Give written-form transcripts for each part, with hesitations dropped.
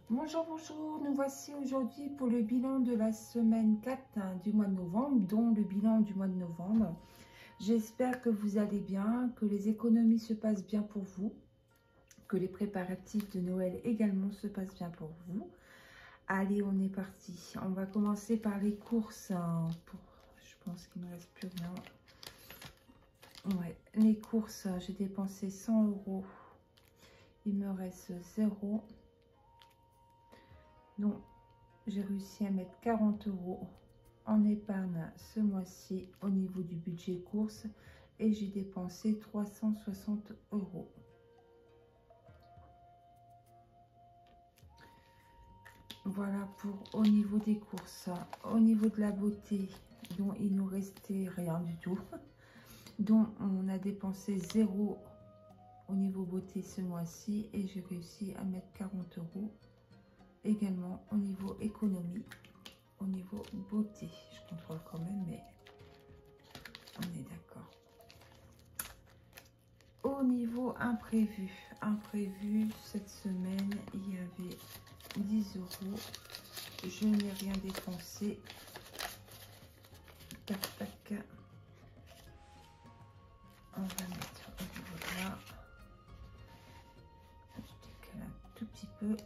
Bonjour, bonjour, nous voici aujourd'hui pour le bilan de la semaine 4 du mois de novembre, dont le bilan du mois de novembre. J'espère que vous allez bien, que les économies se passent bien pour vous, que les préparatifs de Noël également se passent bien pour vous. Allez, on est parti. On va commencer par les courses. Je pense qu'il ne me reste plus rien. Ouais, les courses, j'ai dépensé 100 €. Il me reste 0. Donc, j'ai réussi à mettre 40 € en épargne ce mois-ci au niveau du budget course et j'ai dépensé 360 €. Voilà pour au niveau des courses. Au niveau de la beauté, dont il nous restait rien du tout, dont on a dépensé 0 au niveau beauté ce mois-ci et j'ai réussi à mettre 40 € également au niveau économie. Au niveau beauté, je contrôle quand même, mais on est d'accord. Au niveau imprévu, cette semaine, il y avait 10 €. Je n'ai rien dépensé. Tac, tac. On va mettre au niveau de là. Je décale un tout petit peu.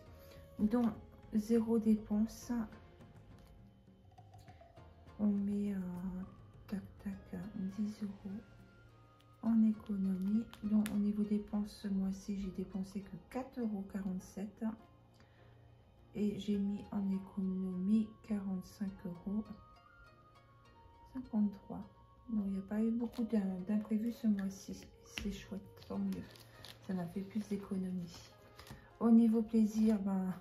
Donc, 0 dépense. On met tac, tac, 10 € en économie. Donc, au niveau dépenses, ce mois-ci, j'ai dépensé que 4,47 € et j'ai mis en économie 45,53 €. Donc, il n'y a pas eu beaucoup d'imprévus ce mois-ci. C'est chouette, tant mieux. Ça m'a fait plus d'économies. Au niveau plaisir, ben,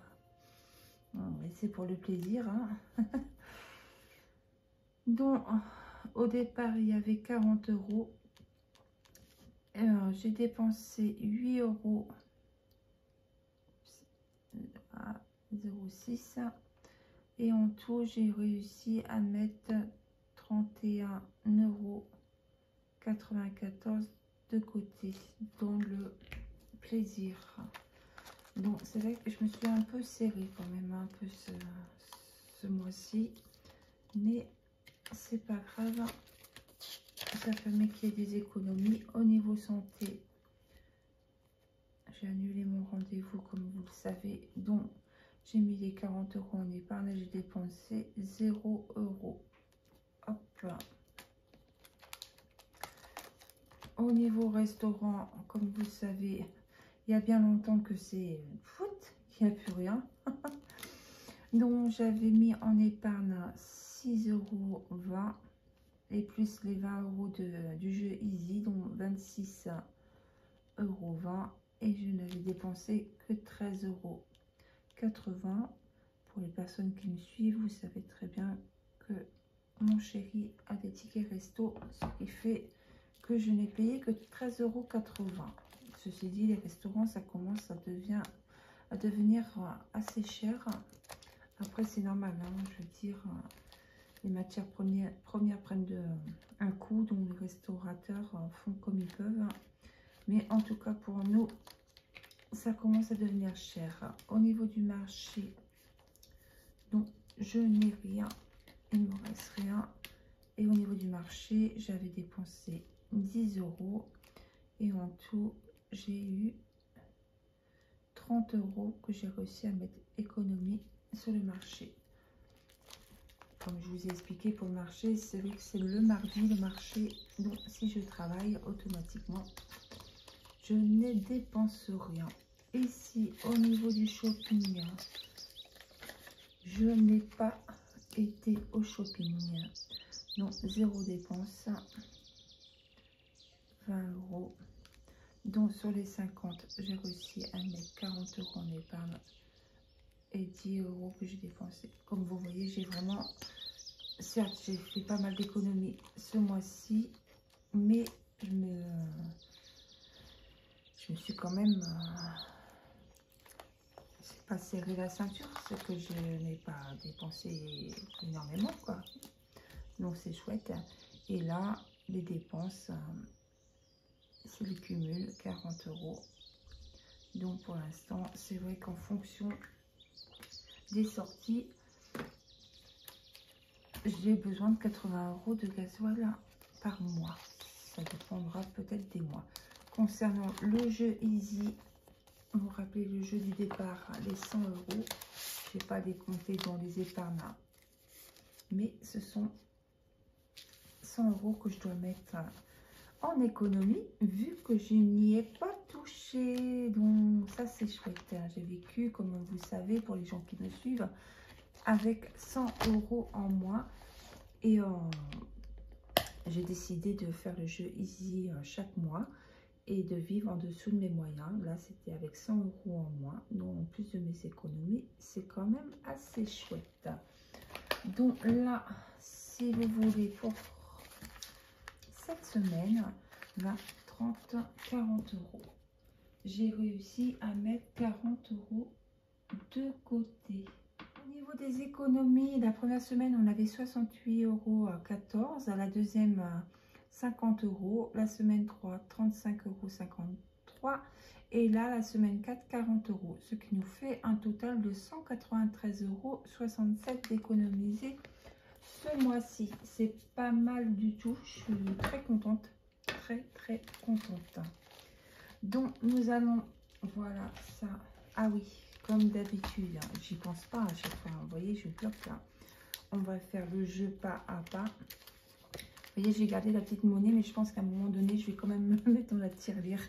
c'est pour le plaisir. Hein. Donc, au départ, il y avait 40 €. J'ai dépensé 8 € à 0,6 € et en tout, j'ai réussi à mettre 31,94 € de côté dans le plaisir. Donc, c'est vrai que je me suis un peu serrée quand même, un peu ce mois-ci, mais c'est pas grave. Ça permet qu'il y ait des économies. Au niveau santé, j'ai annulé mon rendez-vous comme vous le savez. Donc, j'ai mis les 40 € en épargne. J'ai dépensé 0 €. Hop. Au niveau restaurant, comme vous le savez, il y a bien longtemps que c'est foot, qu'il n'y a plus rien. Donc, j'avais mis en épargne 6,20 € et plus les 20 € du jeu Easy, donc 26,20 € et je n'avais dépensé que 13,80 €. Pour les personnes qui me suivent, vous savez très bien que mon chéri a des tickets resto, ce qui fait que je n'ai payé que 13,80 €. Ceci dit, les restaurants, ça commence à devenir assez cher. Après, c'est normal, hein, je veux dire, les matières premières prennent un coup, donc les restaurateurs font comme ils peuvent. Mais en tout cas, pour nous, ça commence à devenir cher. Au niveau du marché, donc je n'ai rien, il ne me reste rien. Et au niveau du marché, j'avais dépensé 10 € et en tout, j'ai eu 30 € que j'ai réussi à mettre économie sur le marché. Comme je vous ai expliqué pour le marché, c'est vrai que c'est le mardi, le marché. Donc, si je travaille, automatiquement, je ne dépense rien. Ici, au niveau du shopping, je n'ai pas été au shopping. Donc, 0 dépense. 20 €. Donc, sur les 50, j'ai réussi à mettre 40 € en épargne et 10 € que j'ai dépensé. Comme vous voyez, j'ai vraiment... Certes, j'ai fait pas mal d'économies ce mois-ci, mais je me suis quand même... c'est pas serré la ceinture, c'est que je n'ai pas dépensé énormément, quoi. Donc, c'est chouette. Et là, les dépenses, c'est le cumul, 40 €. Donc, pour l'instant, c'est vrai qu'en fonction des sorties, j'ai besoin de 80 € de gasoil par mois. Ça dépendra peut-être des mois. Concernant le jeu Easy, vous rappelez le jeu du départ, les 100 €. Je ne vais pas les compter dans les épargnes, mais ce sont 100 € que je dois mettre en économie, vu que je n'y ai pas touché. Donc ça c'est chouette. J'ai vécu, comme vous savez, pour les gens qui me suivent, avec 100 € en moins. Et j'ai décidé de faire le jeu Easy chaque mois et de vivre en dessous de mes moyens. Là c'était avec 100 € en moins, donc en plus de mes économies, c'est quand même assez chouette. Donc là, si vous voulez, pour cette semaine, 20, 30, 40 €. J'ai réussi à mettre 40 € de côté. Au niveau des économies, la première semaine, on avait 68,14 €. La deuxième, 50 €. La semaine 3, 35,53 €. Et là, la semaine 4, 40 €. Ce qui nous fait un total de 193,67 € d'économiser ce mois-ci. C'est pas mal du tout. Je suis très contente. Très contente. Donc, nous allons... Voilà, ça... Ah oui, comme d'habitude, hein, j'y pense pas à chaque fois. Vous voyez, je bloque là. On va faire le jeu pas à pas. Vous voyez, j'ai gardé la petite monnaie, mais je pense qu'à un moment donné, je vais quand même me mettre dans la tirelire.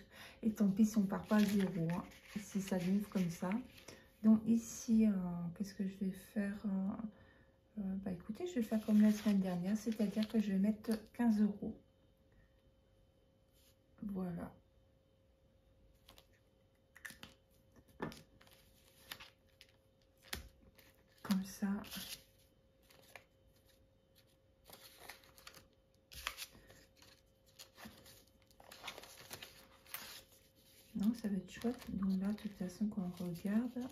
Et tant pis si on part pas à 0. Hein, si ça livre comme ça. Donc ici, qu'est-ce que je vais faire bah écoutez, je vais faire comme la semaine dernière, c'est-à-dire que je vais mettre 15 €. Voilà. Comme ça. Non, ça va être chouette. Donc là, de toute façon, quand on regarde,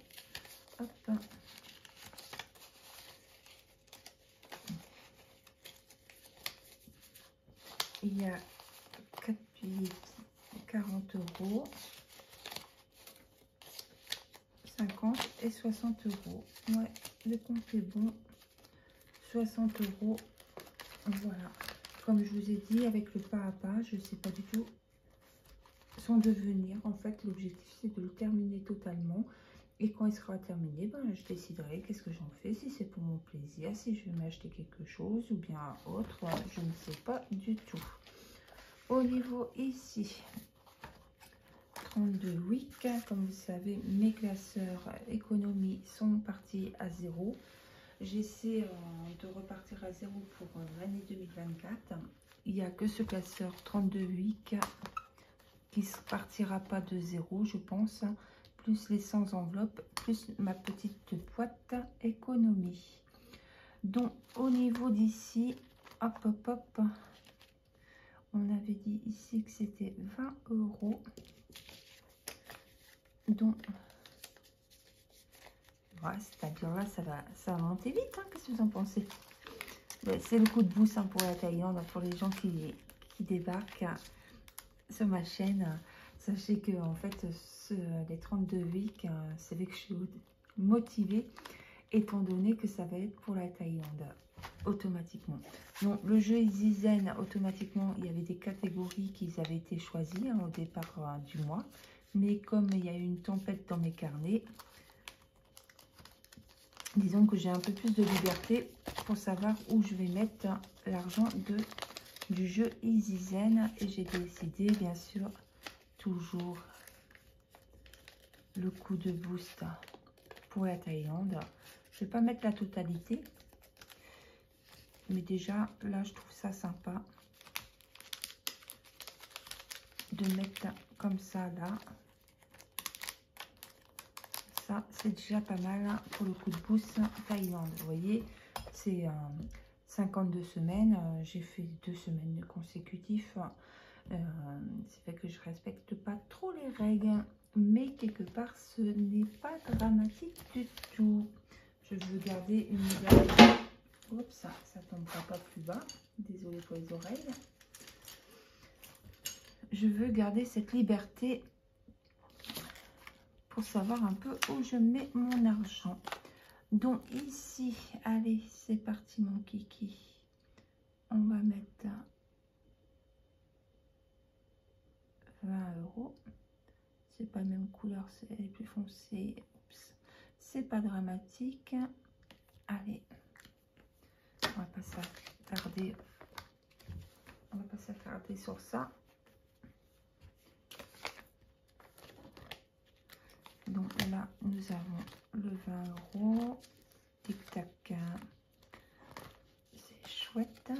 hop. Il y a 4 billets, 40 €, 50 et 60 €. Ouais, le compte est bon. 60 €. Voilà. Comme je vous ai dit, avec le pas à pas, je ne sais pas du tout son devenir. En fait, l'objectif, c'est de le terminer totalement. Et quand il sera terminé, ben, je déciderai qu'est-ce que j'en fais, si c'est pour mon plaisir, si je vais m'acheter quelque chose ou bien autre, je ne sais pas du tout. Au niveau ici, 32 week, comme vous savez, mes classeurs économie sont partis à 0. J'essaie de repartir à 0 pour l'année 2024. Il n'y a que ce classeur 32 week qui ne partira pas de 0, je pense, plus les 100 enveloppes, plus ma petite boîte économie. Donc, au niveau d'ici, hop, hop, hop, on avait dit ici que c'était 20 €. Donc, voilà, c'est-à-dire là, ça va monter vite. Hein, qu'est-ce que vous en pensez? C'est le coup de boost, hein, pour la Thaïlande, pour les gens qui débarquent sur ma chaîne. Sachez que en fait, les 32 week, c'est vrai que je suis motivée, étant donné que ça va être pour la Thaïlande automatiquement. Donc le jeu Easy Zen, automatiquement, il y avait des catégories qui avaient été choisies, hein, au départ du mois. Mais comme il y a eu une tempête dans mes carnets, disons que j'ai un peu plus de liberté pour savoir où je vais mettre l'argent du jeu Easy Zen. Et j'ai décidé, bien sûr, toujours le coup de boost pour la Thaïlande. Je vais pas mettre la totalité, mais déjà là je trouve ça sympa de mettre comme ça là. Ça c'est déjà pas mal pour le coup de boost Thaïlande. Vous voyez, c'est 52 semaines. J'ai fait 2 semaines consécutives. C'est fait que je respecte pas trop les règles, mais quelque part ce n'est pas dramatique du tout. Je veux garder une liberté. Oups, ça tombera pas plus bas. Désolée pour les oreilles. Je veux garder cette liberté pour savoir un peu où je mets mon argent. Donc ici, allez, c'est parti mon kiki. On va mettre 20 €. C'est pas la même couleur, c'est plus foncé. C'est pas dramatique. Allez, on va pas s'attarder. On va pas s'attarder sur ça. Donc là, nous avons le 20 €. Tic tac. C'est chouette.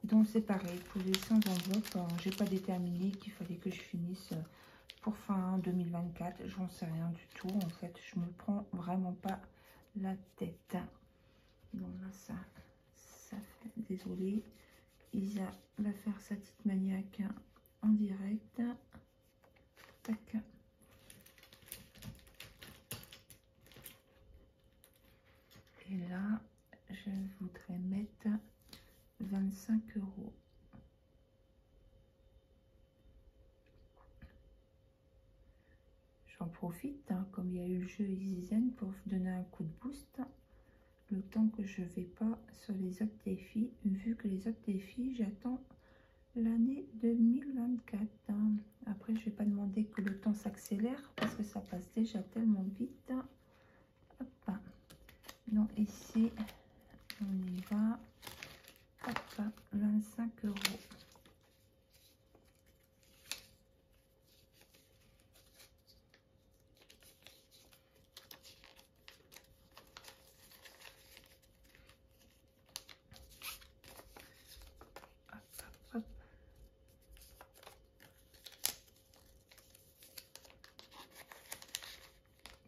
Donc c'est pareil pour les 100 enveloppes. J'ai pas déterminé qu'il fallait que je finisse pour fin 2024. J'en sais rien du tout. En fait, je me prends vraiment pas la tête. Donc là, ça fait. Désolée. Isa va faire sa petite maniaque en direct. Tac. Et là, je voudrais mettre 25 €. J'en profite, hein, comme il y a eu le jeu EasyZen, pour vous donner un coup de boost. Le temps que je vais pas sur les autres défis, vu que les autres défis, j'attends l'année 2024. Hein. Après, je vais pas demander que le temps s'accélère parce que ça passe déjà tellement vite. Hop. Donc ici, on y va. Hop, 25 €. Hop.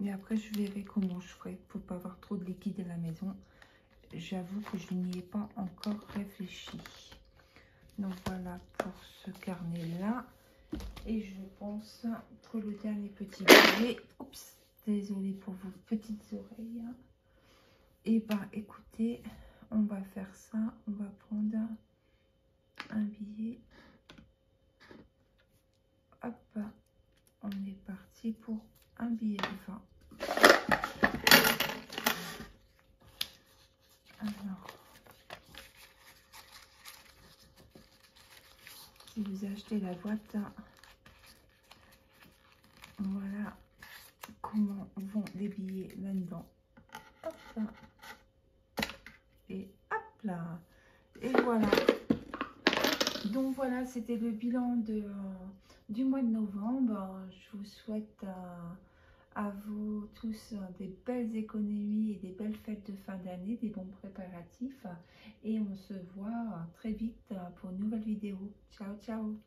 Et après, je verrai comment je ferai pour pas avoir trop de liquide à la maison. J'avoue que je n'y ai pas encore réfléchi. Donc voilà pour ce carnet-là. Et je pense pour le dernier petit billet. Oups, désolée pour vos petites oreilles. Et ben écoutez, on va faire ça. On va prendre un billet. Hop, on est parti pour un billet de 20. Alors, si vous achetez la boîte, voilà comment vont les billets là-dedans. Hop, et hop là. Et voilà. Donc voilà, c'était le bilan du mois de novembre. Je vous souhaite à vous tous des belles économies et des belles fêtes de fin d'année, des bons préparatifs. Et on se voit très vite pour une nouvelle vidéo. Ciao, ciao!